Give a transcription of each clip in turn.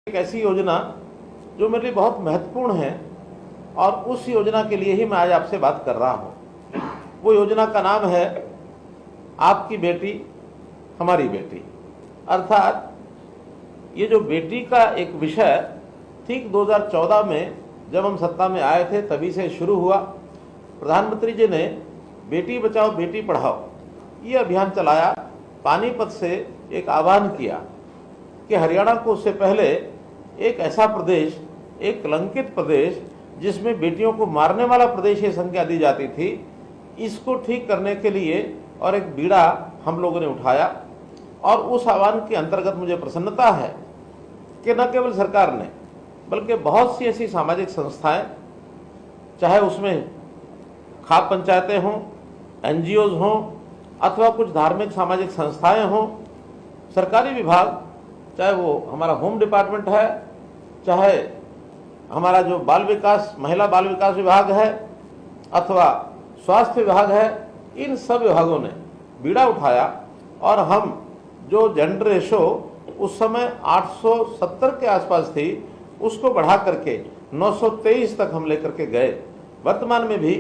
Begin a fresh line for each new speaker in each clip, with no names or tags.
एक ऐसी योजना जो मेरे लिए बहुत महत्वपूर्ण है और उस योजना के लिए ही मैं आज आपसे बात कर रहा हूं। वो योजना का नाम है आपकी बेटी हमारी बेटी। अर्थात ये जो बेटी का एक विषय ठीक 2014 में जब हम सत्ता में आए थे तभी से शुरू हुआ। प्रधानमंत्री जी ने बेटी बचाओ बेटी पढ़ाओ ये अभियान चलाया। पानीपत से एक आह्वान किया कि हरियाणा को उससे पहले एक ऐसा प्रदेश, एक कलंकित प्रदेश जिसमें बेटियों को मारने वाला प्रदेश ये संज्ञा दी जाती थी, इसको ठीक करने के लिए और एक बीड़ा हम लोगों ने उठाया। और उस आह्वान के अंतर्गत मुझे प्रसन्नता है कि न केवल सरकार ने बल्कि बहुत सी ऐसी सामाजिक संस्थाएं, चाहे उसमें खाप पंचायतें हों, एनजीओज हों अथवा कुछ धार्मिक सामाजिक संस्थाएं हों, सरकारी विभाग, चाहे वो हमारा होम डिपार्टमेंट है, चाहे हमारा जो बाल विकास महिला बाल विकास विभाग है अथवा स्वास्थ्य विभाग है, इन सब विभागों ने बीड़ा उठाया और हम जो जेंडर रेशो उस समय 870 के आसपास थी उसको बढ़ा करके 923 तक हम लेकर के गए। वर्तमान में भी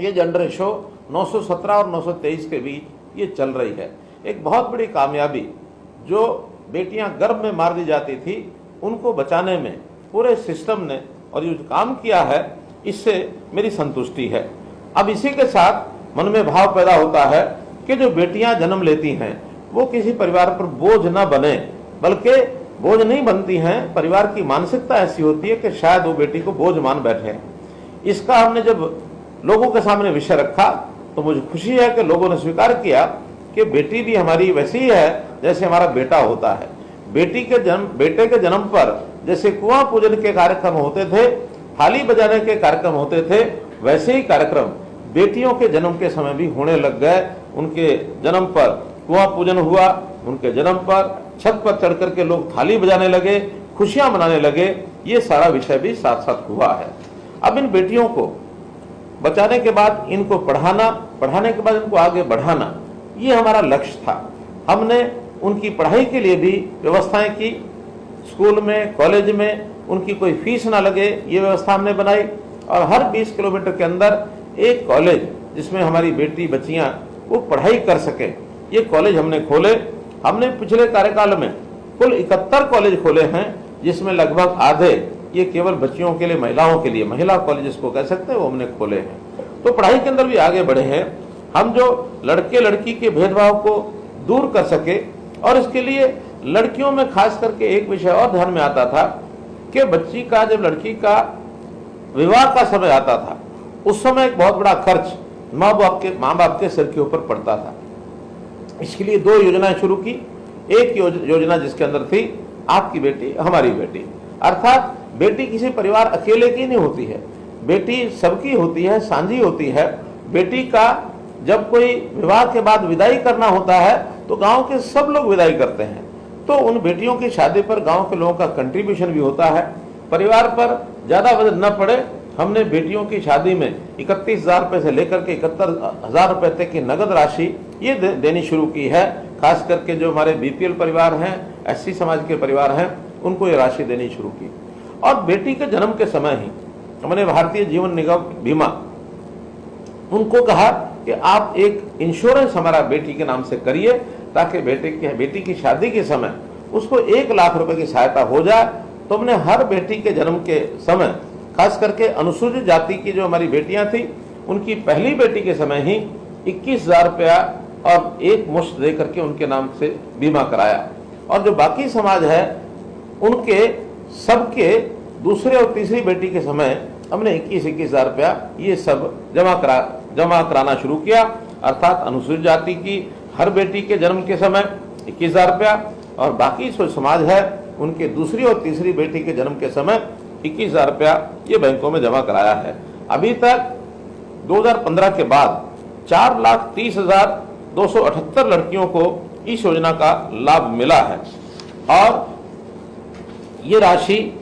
ये जेंडर रेशो 917 और 923 के बीच ये चल रही है। एक बहुत बड़ी कामयाबी। जो बेटियां गर्भ में मार दी जाती थी उनको बचाने में पूरे सिस्टम ने और जो काम किया है इससे मेरी संतुष्टि है। अब इसी के साथ मन में भाव पैदा होता है कि जो बेटियां जन्म लेती हैं वो किसी परिवार पर बोझ न बने, बल्कि बोझ नहीं बनती हैं। परिवार की मानसिकता ऐसी होती है कि शायद वो बेटी को बोझ मान बैठे। इसका हमने जब लोगों के सामने विषय रखा तो मुझे खुशी है कि लोगों ने स्वीकार किया कि बेटी भी हमारी वैसी ही है जैसे हमारा बेटा होता है। बेटे के जन्म पर जैसे कुआं पूजन के कार्यक्रम होते थे, थाली बजाने के कार्यक्रम होते थे, वैसे ही कार्यक्रम बेटियों के जन्म के समय भी होने लग गए। उनके जन्म पर कुआं पूजन हुआ, उनके जन्म पर छत पर चढ़ करके लोग थाली बजाने लगे, खुशियां मनाने लगे। ये सारा विषय भी साथ साथ हुआ है। अब इन बेटियों को बचाने के बाद इनको पढ़ाना, पढ़ाने के बाद इनको आगे बढ़ाना, ये हमारा लक्ष्य था। हमने उनकी पढ़ाई के लिए भी व्यवस्थाएं की। स्कूल में, कॉलेज में उनकी कोई फीस ना लगे ये व्यवस्था हमने बनाई। और हर 20 किलोमीटर के अंदर एक कॉलेज जिसमें हमारी बेटी बच्चियां वो पढ़ाई कर सके, ये कॉलेज हमने खोले। हमने पिछले कार्यकाल में कुल 71 कॉलेज खोले हैं, जिसमें लगभग आधे ये केवल बच्चियों के लिए, महिलाओं के लिए, महिला कॉलेज जिसको कह सकते हैं, वो हमने खोले हैं। तो पढ़ाई के अंदर भी आगे बढ़े हैं। हम जो लड़के लड़की के भेदभाव को दूर कर सके, और इसके लिए लड़कियों में खास करके एक विषय और ध्यान में आता था कि बच्ची का, जब लड़की का विवाह का समय आता था उस समय एक बहुत बड़ा खर्च माँ बाप के सिर के ऊपर पड़ता था। इसके लिए 2 योजनाएं शुरू की। एक योजना जिसके अंदर थी आपकी बेटी हमारी बेटी। अर्थात बेटी किसी परिवार अकेले की नहीं होती है, बेटी सबकी होती है, साझी होती है। बेटी का जब कोई विवाह के बाद विदाई करना होता है तो गांव के सब लोग विदाई करते हैं। तो उन बेटियों की शादी पर गांव के लोगों का कंट्रीब्यूशन भी होता है। परिवार पर ज्यादा वजन न पड़े, हमने बेटियों की शादी में 31,000 रुपए से लेकर के 71,000 रुपए तक की नगद राशि ये देनी शुरू की है। खास करके जो हमारे बीपीएल परिवार हैं, एससी समाज के परिवार हैं, उनको ये राशि देनी शुरू की। और बेटी के जन्म के समय ही हमने भारतीय जीवन निगम बीमा उनको कहा कि आप एक इंश्योरेंस हमारा बेटी के नाम से करिए, ताकि बेटी की शादी के समय उसको 1 लाख रुपए की सहायता हो जाए। तो हमने हर बेटी के जन्म के समय, खास करके अनुसूचित जाति की जो हमारी बेटियां थी, उनकी पहली बेटी के समय ही 21,000 रुपया और एक मुश्त दे करके उनके नाम से बीमा कराया। और जो बाकी समाज है उनके सबके दूसरे और तीसरी बेटी के समय हमने 21,000 रुपया ये सब जमा कराना शुरू किया। अर्थात अनुसूचित जाति की हर बेटी के जन्म के समय 21,000 रुपया और बाकी जो समाज है उनके दूसरी और तीसरी बेटी के जन्म के समय 21,000 रुपया ये बैंकों में जमा कराया है। अभी तक 2015 के बाद 4,30,278 लड़कियों को इस योजना का लाभ मिला है। और ये राशि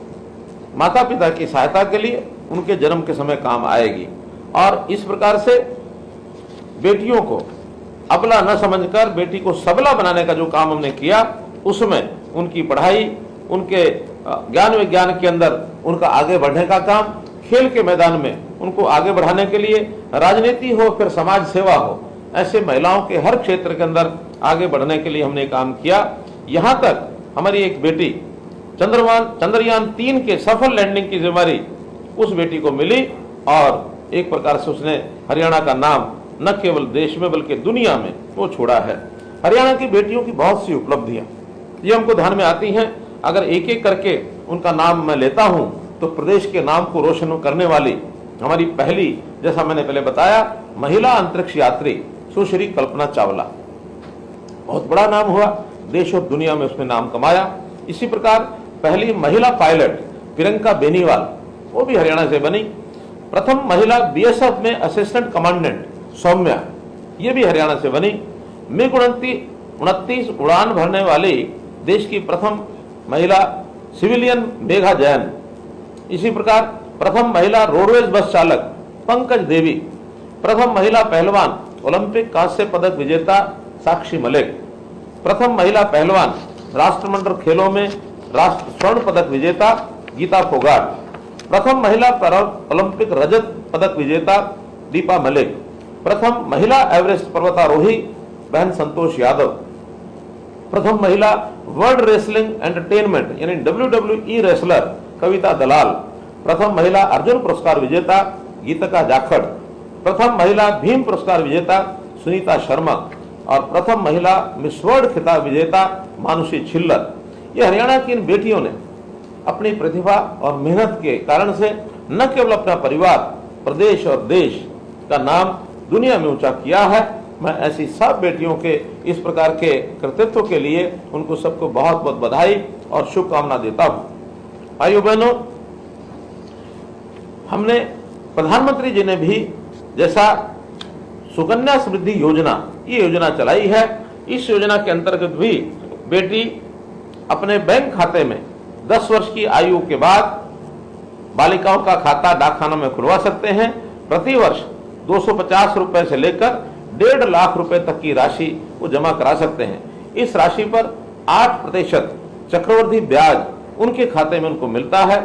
माता पिता की सहायता के लिए उनके जन्म के समय काम आएगी। और इस प्रकार से बेटियों को अबला न समझकर बेटी को सबला बनाने का जो काम हमने किया, उसमें उनकी पढ़ाई, उनके ज्ञान विज्ञान के अंदर उनका आगे बढ़ने का काम, खेल के मैदान में उनको आगे बढ़ाने के लिए, राजनीति हो फिर समाज सेवा हो, ऐसे महिलाओं के हर क्षेत्र के अंदर आगे बढ़ने के लिए हमने काम किया। यहाँ तक हमारी एक बेटी चंद्रयान 3 के सफल लैंडिंग की जिम्मेदारी उस बेटी को मिली और एक प्रकार से उसने हरियाणा का नाम न केवल देश में बल्कि दुनिया में वो छोड़ा है। हरियाणा की बेटियों की बहुत सी उपलब्धियां ये हमको ध्यान में आती हैं। अगर एक एक करके उनका नाम मैं लेता हूं तो प्रदेश के नाम को रोशन करने वाली हमारी पहली, जैसा मैंने पहले बताया, महिला अंतरिक्ष यात्री सुश्री कल्पना चावला, बहुत बड़ा नाम हुआ, देश और दुनिया में उसने नाम कमाया। इसी प्रकार पहली महिला पायलट प्रियंका बेनीवाल, वो भी हरियाणा से बनी। प्रथम महिला बीएसएफ में असिस्टेंट कमांडेंट सौम्या, ये भी हरियाणा से बनी। मिग 29 उड़ान भरने वाली देश की प्रथम महिला सिविलियन मेघा जैन। इसी प्रकार प्रथम महिला रोडवेज बस चालक पंकज देवी, प्रथम महिला पहलवान ओलंपिक कांस्य पदक विजेता साक्षी मलिक, प्रथम महिला पहलवान राष्ट्रमंडल खेलों में स्वर्ण पदक विजेता गीता फोगाट, प्रथम महिला ओलंपिक रजत पदक विजेता दीपा मलिक, प्रथम महिला एवरेस्ट पर्वतारोही बहन संतोष यादव, प्रथम महिला वर्ल्ड रेसलिंग एंटरटेनमेंट यानी WWE रेसलर कविता दलाल, प्रथम महिला अर्जुन पुरस्कार विजेता गीतिका जाखड़, प्रथम महिला भीम पुरस्कार विजेता सुनीता शर्मा और प्रथम महिला मिस वर्ल्ड खिताब विजेता मानुषी छिल्लर। ये हरियाणा की इन बेटियों ने अपनी प्रतिभा और मेहनत के कारण से न केवल अपना परिवार, प्रदेश और देश का नाम दुनिया में ऊंचा किया है। मैं ऐसी सब बेटियों के इस प्रकार के कृतित्व के लिए उनको सबको बहुत बहुत बधाई और शुभकामना देता हूं। भाइयों बहनों, हमने प्रधानमंत्री जी ने भी जैसा सुकन्या समृद्धि योजना, ये योजना चलाई है, इस योजना के अंतर्गत भी बेटी अपने बैंक खाते में 10 वर्ष की आयु के बाद बालिकाओं का खाता डाकखानों में खुलवा सकते हैं। प्रतिवर्ष 250 रुपए से लेकर 1.5 लाख रुपए तक की राशि वो जमा करा सकते हैं। इस राशि पर 8% चक्रवृद्धि ब्याज उनके खाते में उनको मिलता है।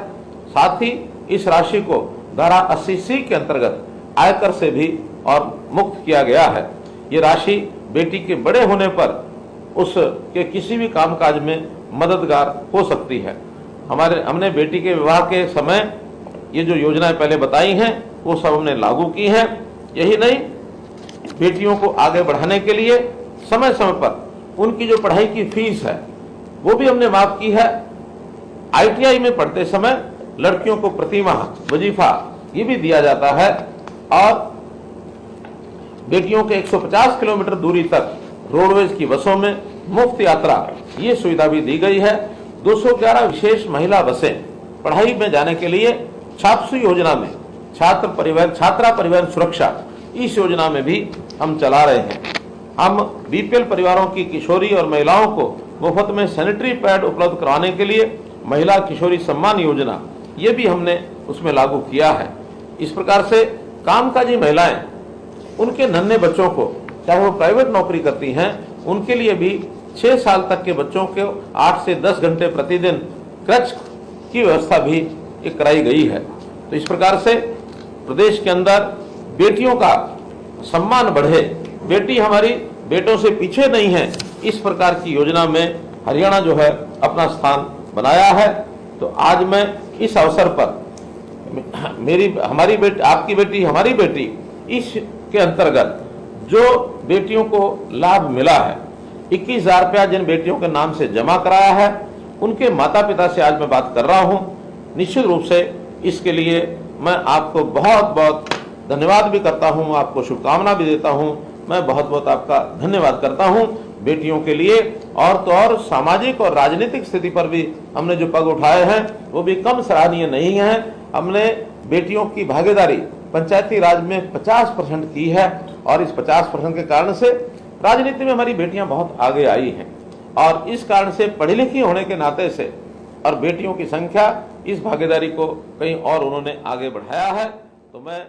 साथ ही इस राशि को धारा 80C के अंतर्गत आयकर से भी और मुक्त किया गया है। ये राशि बेटी के बड़े होने पर उसके किसी भी कामकाज में मददगार हो सकती है। हमने बेटी के विवाह के समय ये जो योजनाएं पहले बताई हैं वो सब हमने लागू की हैं। यही नहीं, बेटियों को आगे बढ़ाने के लिए समय समय पर उनकी जो पढ़ाई की फीस है वो भी हमने माफ की है। ITI में पढ़ते समय लड़कियों को प्रतिमाह वजीफा ये भी दिया जाता है और बेटियों के 150 किलोमीटर दूरी तक रोडवेज की बसों में मुफ्त यात्रा ये सुविधा भी दी गई है। 211 विशेष महिला बसें पढ़ाई में जाने के लिए छात्रसु योजना में छात्रा परिवहन सुरक्षा इस योजना में भी हम चला रहे हैं। हम BPL परिवारों की किशोरी और महिलाओं को मुफ्त में सैनिटरी पैड उपलब्ध करवाने के लिए महिला किशोरी सम्मान योजना ये भी हमने उसमें लागू किया है। इस प्रकार से कामकाजी महिलाएं उनके नन्हे बच्चों को, चाहे वो प्राइवेट नौकरी करती हैं, उनके लिए भी 6 साल तक के बच्चों को 8 से 10 घंटे प्रतिदिन क्रच की व्यवस्था भी कराई गई है। तो इस प्रकार से प्रदेश के अंदर बेटियों का सम्मान बढ़े, बेटी हमारी बेटों से पीछे नहीं है, इस प्रकार की योजना में हरियाणा जो है अपना स्थान बनाया है। तो आज मैं इस अवसर पर हमारी बेटी, आपकी बेटी, हमारी बेटी, इसके अंतर्गत जो बेटियों को लाभ मिला है, 21,000 रुपया जिन बेटियों के नाम से जमा कराया है, उनके माता पिता से आज मैं बात कर रहा हूं। निश्चित रूप से इसके लिए मैं आपको बहुत बहुत धन्यवाद भी करता हूं, आपको शुभकामना भी देता हूं। मैं बहुत बहुत आपका धन्यवाद करता हूं बेटियों के लिए। और तो और सामाजिक और राजनीतिक स्थिति पर भी हमने जो पग उठाए हैं वो भी कम सराहनीय नहीं है। हमने बेटियों की भागीदारी पंचायती राज में 50% की है और इस 50% के कारण से राजनीति में हमारी बेटियां बहुत आगे आई हैं और इस कारण से पढ़ी लिखी होने के नाते से और बेटियों की संख्या, इस भागीदारी को कहीं और उन्होंने आगे बढ़ाया है। तो मैं